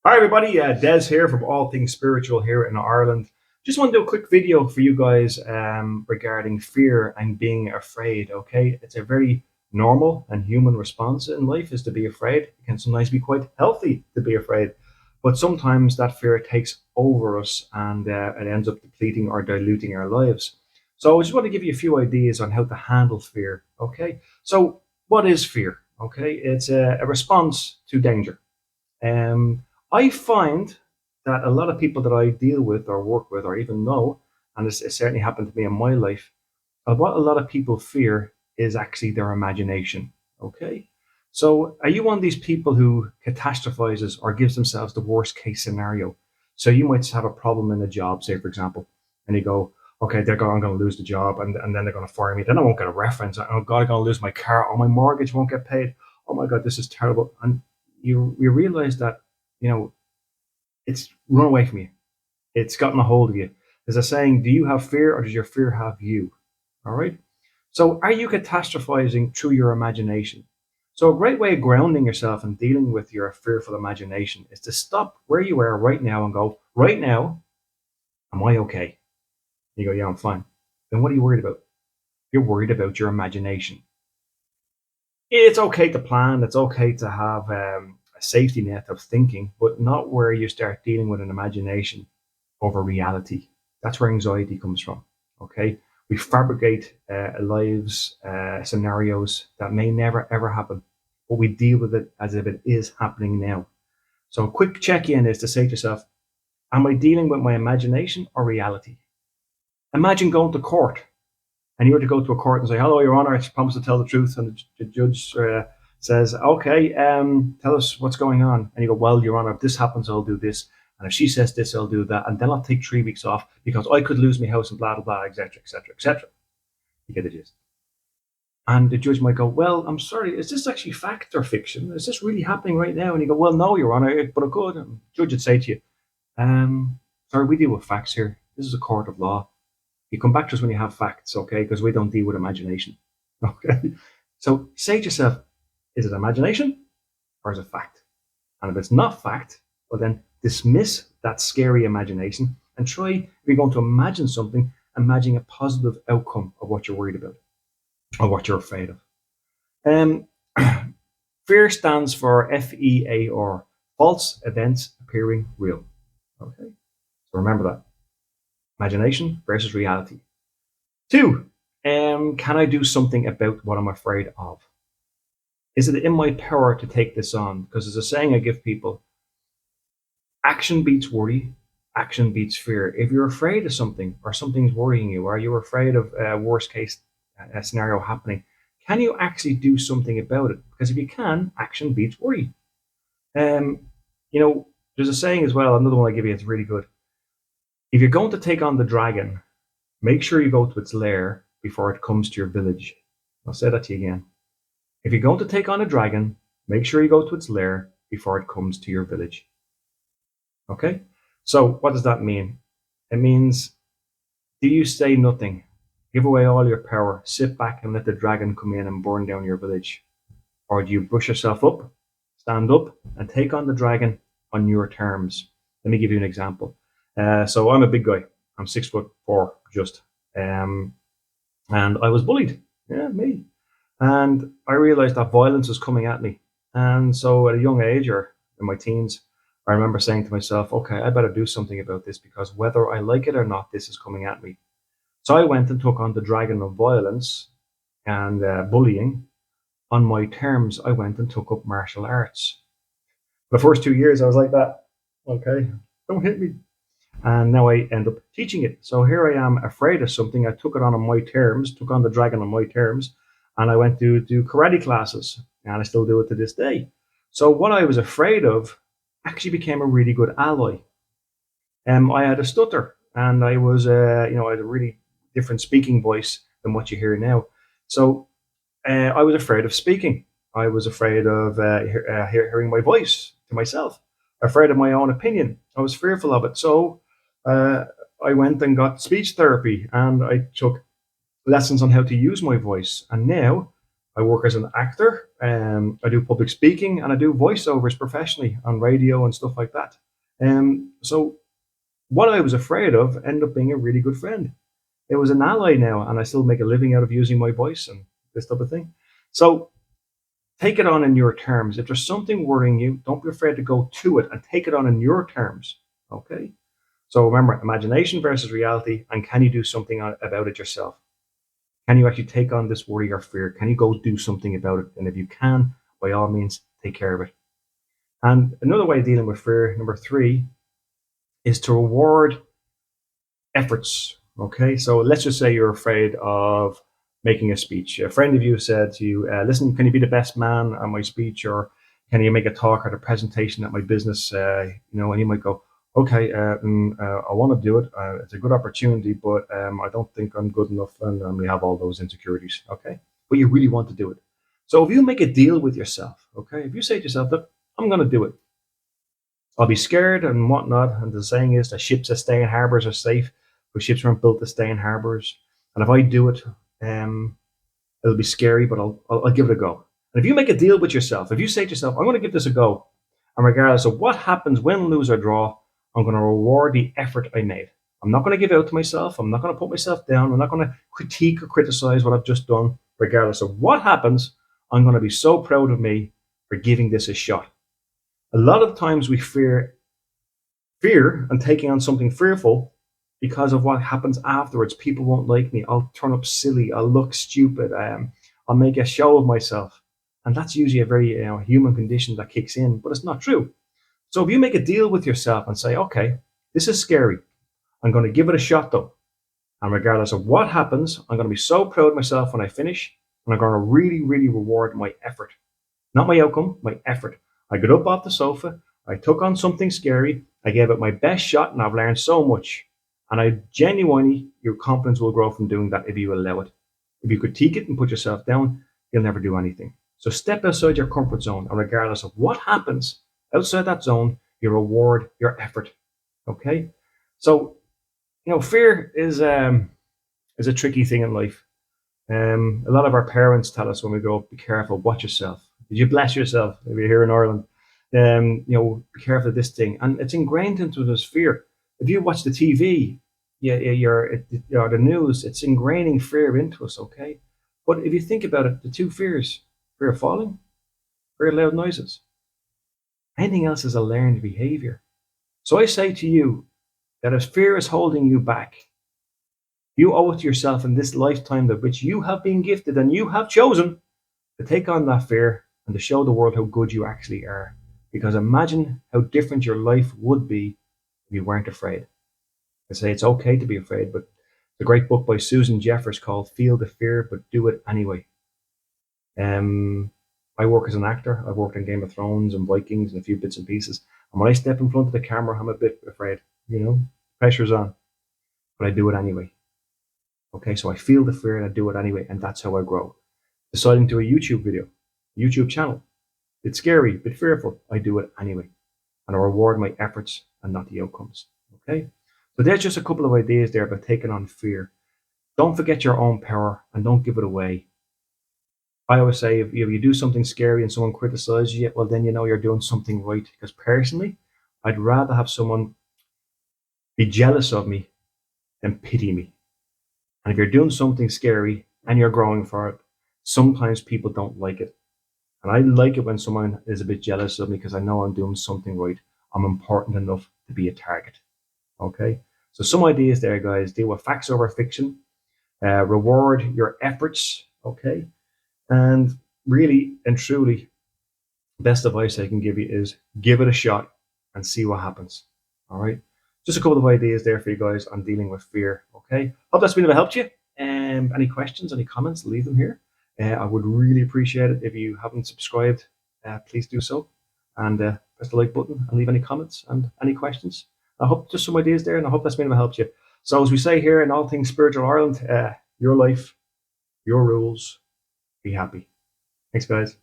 Hi, everybody. Des here from All Things Spiritual here in Ireland. Just want to do a quick video for you guys regarding fear and being afraid. Okay, it's a very normal and human response in life is to be afraid. It can sometimes be quite healthy to be afraid, but sometimes that fear takes over us and it ends up depleting or diluting our lives. So I just want to give you a few ideas on how to handle fear. Okay, so what is fear? Okay, it's a response to danger. Um, I find that a lot of people that I deal with or work with or even know, and it's certainly happened to me in my life, what a lot of people fear is actually their imagination. Okay. So are you one of these people who catastrophizes or gives themselves the worst case scenario? So you might have a problem in a job, say for example, and you go, okay, I'm going to lose the job, and then they're going to fire me. Then I won't get a reference. Oh God, I'm going to lose my car, or my mortgage won't get paid. Oh my God, this is terrible. And you realize that you know it's run away from you. It's gotten a hold of you. There's a saying: do you have fear, or does your fear have you? All right. So are you catastrophizing through your imagination? So a great way of grounding yourself and dealing with your fearful imagination is to stop where you are right now and go, right now, am I okay? You go, yeah, I'm fine. Then what are you worried about? You're worried about your imagination. It's okay to plan. It's okay to have a safety net of thinking, but not where you start dealing with an imagination over reality. That's where anxiety comes from. Okay, we fabricate lives, scenarios that may never ever happen, but we deal with it as if it is happening now. So, a quick check in is to say to yourself, am I dealing with my imagination or reality? Imagine going to court and you were to go to a court and say, "Hello, Your Honor, I promise to tell the truth," and the judge says, "Okay, tell us what's going on," and you go, "Well, Your Honor, if this happens, I'll do this, and if she says this, I'll do that, and then I'll take 3 weeks off because I could lose my house and blah blah blah, etc., etc., etc." You get the gist. And the judge might go, "Well, I'm sorry, is this actually fact or fiction? Is this really happening right now?" And you go, "Well, no, Your Honor, but it could." And the judge would say to you, "Sorry, we deal with facts here. This is a court of law. You come back to us when you have facts, okay? Because we don't deal with imagination." Okay. So say to yourself, is it imagination or is it fact? And if it's not fact, well then dismiss that scary imagination and try, if you're going to imagine something, imagine a positive outcome of what you're worried about or what you're afraid of. Um, Fear stands for FEAR, false events appearing real. Okay. So remember that. Imagination versus reality. Two, can I do something about what I'm afraid of? Is it in my power to take this on? Because there's a saying I give people: action beats worry, action beats fear. If you're afraid of something or something's worrying you, or you're afraid of a worst case scenario happening, can you actually do something about it? Because if you can, action beats worry. Um, there's a saying as well, another one I give you, it's really good. If you're going to take on the dragon, make sure you go to its lair before it comes to your village. I'll say that to you again. If you're going to take on a dragon, make sure you go to its lair before it comes to your village. Okay? So, what does that mean? It means, do you say nothing? Give away all your power, sit back and let the dragon come in and burn down your village? Or do you brush yourself up, stand up, and take on the dragon on your terms? Let me give you an example. So, I'm a big guy. I'm 6'4", just. Um, and I was bullied. Yeah, me. And I realized that violence was coming at me. And so at a young age, or in my teens, I remember saying to myself, okay, I better do something about this because whether I like it or not, this is coming at me. So I went and took on the dragon of violence and bullying. On my terms, I went and took up martial arts. The first 2 years, I was like that. Okay, don't hit me. And now I end up teaching it. So here I am afraid of something. I took it on my terms, took on the dragon on my terms, and I went to do karate classes, and I still do it to this day. So what I was afraid of actually became a really good ally. I had a stutter, and I was, I had a really different speaking voice than what you hear now. So I was afraid of speaking. I was afraid of hearing my voice to myself, afraid of my own opinion. I was fearful of it. So uh, I went and got speech therapy and I took lessons on how to use my voice. And now I work as an actor. I do public speaking and I do voiceovers professionally on radio and stuff like that. So what I was afraid of ended up being a really good friend. It was an ally now, and I still make a living out of using my voice and this type of thing. So take it on in your terms. If there's something worrying you, don't be afraid to go to it and take it on in your terms. Okay. So remember, imagination versus reality, and can you do something about it yourself? Can you actually take on this worry or fear? Can you go do something about it? And if you can, by all means, take care of it. And another way of dealing with fear, number three, is to reward efforts. Okay, so let's just say you're afraid of making a speech. A friend of you said to you, "Listen, can you be the best man at my speech, or can you make a talk or a presentation at my business?" And you might go, "Okay, I want to do it. It's a good opportunity, but I don't think I'm good enough," and we have all those insecurities. Okay, but you really want to do it. So if you make a deal with yourself, okay, if you say to yourself, "Look, I'm going to do it. I'll be scared and whatnot." And the saying is that ships that stay in harbors are safe, but ships aren't built to stay in harbors. And if I do it, um, it'll be scary, but I'll give it a go. And if you make a deal with yourself, if you say to yourself, "I'm going to give this a go," and regardless of what happens, win, lose, or draw, I'm going to reward the effort I made. I'm not going to give out to myself. I'm not going to put myself down. I'm not going to critique or criticize what I've just done. Regardless of what happens, I'm going to be so proud of me for giving this a shot. A lot of times we fear and taking on something fearful because of what happens afterwards. People won't like me. I'll turn up silly. I'll look stupid. I'll make a show of myself. And that's usually a very human condition that kicks in, but it's not true. So if you make a deal with yourself and say, "Okay, this is scary. I'm going to give it a shot though. And regardless of what happens, I'm going to be so proud of myself when I finish. And I'm going to really, really reward my effort. Not my outcome, my effort. I got up off the sofa. I took on something scary. I gave it my best shot, and I've learned so much. And I genuinely, your confidence will grow from doing that if you allow it. If you critique it and put yourself down, you'll never do anything. So step outside your comfort zone, and regardless of what happens outside that zone, you reward your effort. Okay? So, fear is a tricky thing in life. A lot of our parents tell us when we grow up, "Be careful, watch yourself. Did you bless yourself?" If you're here in Ireland, be careful of this thing, and it's ingrained into us fear. If you watch the TV, or the news, it's ingraining fear into us. Okay, but if you think about it, the two fears: fear of falling, fear of loud noises. Anything else is a learned behavior. So I say to you that if fear is holding you back, you owe it to yourself in this lifetime that which you have been gifted and you have chosen to take on that fear and to show the world how good you actually are. Because imagine how different your life would be if you weren't afraid. I say it's okay to be afraid, but the great book by Susan Jeffers called "Feel the Fear, but Do It Anyway." Um, I work as an actor. I've worked in Game of Thrones and Vikings and a few bits and pieces. And when I step in front of the camera, I'm a bit afraid. Pressure's on, but I do it anyway. Okay, so I feel the fear and I do it anyway, and that's how I grow. Deciding to a YouTube video, YouTube channel. It's scary, a bit fearful. I do it anyway, and I reward my efforts and not the outcomes. Okay, so there's just a couple of ideas there about taking on fear. Don't forget your own power and don't give it away. I always say if you do something scary and someone criticizes you, well, then you know you're doing something right. Because personally, I'd rather have someone be jealous of me than pity me. And if you're doing something scary and you're growing for it, sometimes people don't like it. And I like it when someone is a bit jealous of me because I know I'm doing something right. I'm important enough to be a target. Okay? So some ideas there, guys. Deal with facts over fiction. Reward your efforts. Okay? And really and truly, best advice I can give you is give it a shot and see what happens. All right? Just a couple of ideas there for you guys on dealing with fear. Okay? Hope that's been able to help you. Any questions, any comments, leave them here. I would really appreciate it. If you haven't subscribed, please do so. And press the like button and leave any comments and any questions. I hope just some ideas there, and I hope that's been able to help you. So as we say here in All Things Spiritual Ireland, your life, your rules, be happy. Thanks, guys.